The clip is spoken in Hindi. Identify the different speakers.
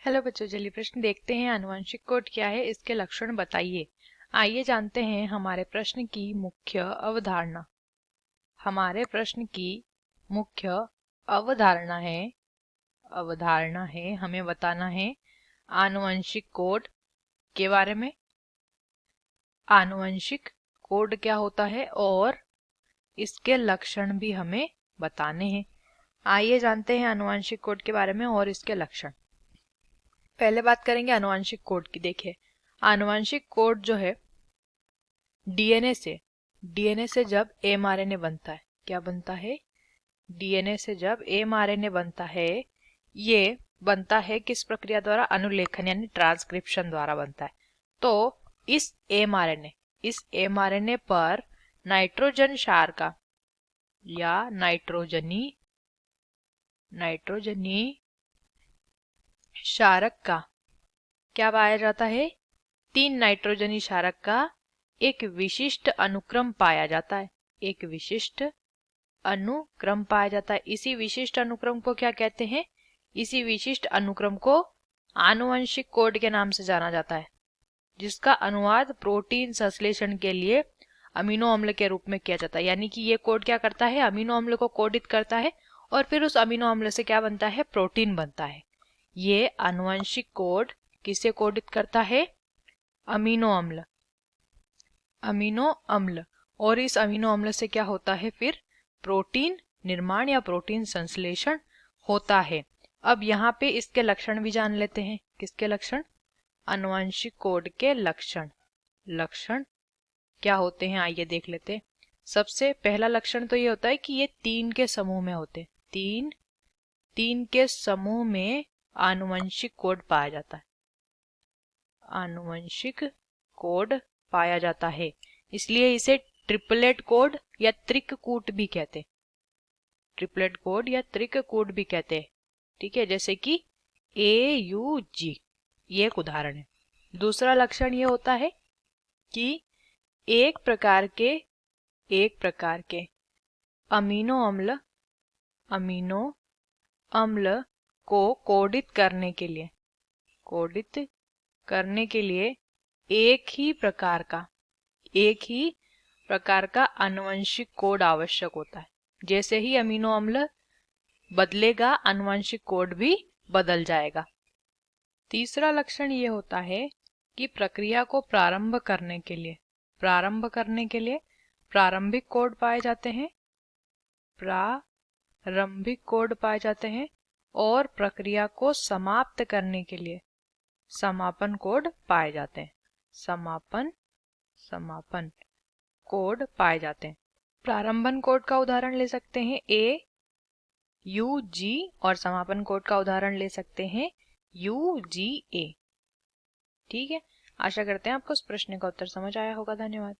Speaker 1: हेलो बच्चों, चलिए प्रश्न देखते हैं। आनुवंशिक कोड क्या है, इसके लक्षण बताइए। आइए जानते हैं हमारे प्रश्न की मुख्य अवधारणा। हमारे प्रश्न की मुख्य अवधारणा है हमें बताना है आनुवंशिक कोड के बारे में। आनुवंशिक कोड क्या होता है और इसके लक्षण भी हमें बताने हैं। आइए जानते हैं आनुवंशिक कोड के बारे में और इसके लक्षण। पहले बात करेंगे आनुवंशिक कोड की। देखिए, आनुवंशिक कोड जो है डीएनए से जब एमआरएनए बनता है, क्या बनता है? डीएनए से जब एमआरएनए बनता है, ये बनता है किस प्रक्रिया द्वारा? अनुलेखन यानी ट्रांसक्रिप्शन द्वारा बनता है। तो इस एमआरएनए पर नाइट्रोजन क्षार का या नाइट्रोजनी क्षारक का क्या पाया जाता है? 3 नाइट्रोजनी क्षारक का एक विशिष्ट अनुक्रम पाया जाता है। एक विशिष्ट अनुक्रम पाया जाता है। इसी विशिष्ट अनुक्रम को क्या कहते हैं? इसी विशिष्ट अनुक्रम को आनुवंशिक कोड के नाम से जाना जाता है, जिसका अनुवाद प्रोटीन संश्लेषण के लिए अमीनो अम्ल के रूप में किया जाता है। यानी कि ये कोड क्या करता है? अमीनो अम्ल को कोडित करता है और फिर उस अमीनो अम्ल से क्या बनता है? प्रोटीन बनता है। ये आनुवंशिक कोड किसे कोडित करता है? अमीनो अम्ल। और इस अमीनो अम्ल से क्या होता है? फिर प्रोटीन निर्माण या प्रोटीन संश्लेषण होता है। अब यहाँ पे इसके लक्षण भी जान लेते हैं। किसके लक्षण? आनुवंशिक कोड के लक्षण क्या होते हैं, आइए देख लेते हैं। सबसे पहला लक्षण तो ये होता है कि ये 3 के समूह में होते हैं। तीन के समूह में आनुवंशिक कोड पाया जाता है। आनुवंशिक कोड पाया जाता है, इसलिए इसे ट्रिपलेट कोड या त्रिककूट भी कहते हैं। ट्रिपलेट कोड या त्रिककूट भी कहते हैं। ठीक है, जैसे कि AUG, ये एक उदाहरण है। दूसरा लक्षण ये होता है कि एक प्रकार के अमीनो अम्ल को कोडित करने के लिए एक ही प्रकार का आनुवंशिक कोड आवश्यक होता है। जैसे ही अमीनो अम्ल बदलेगा, आनुवंशिक कोड भी बदल जाएगा। तीसरा लक्षण ये होता है कि प्रक्रिया को प्रारंभ करने के लिए प्रारंभिक कोड पाए जाते हैं और प्रक्रिया को समाप्त करने के लिए समापन कोड पाए जाते हैं। समापन कोड पाए जाते हैं। प्रारंभन कोड का उदाहरण ले सकते हैं AUG और समापन कोड का उदाहरण ले सकते हैं UGA। ठीक है, आशा करते हैं आपको इस प्रश्न का उत्तर समझ आया होगा। धन्यवाद।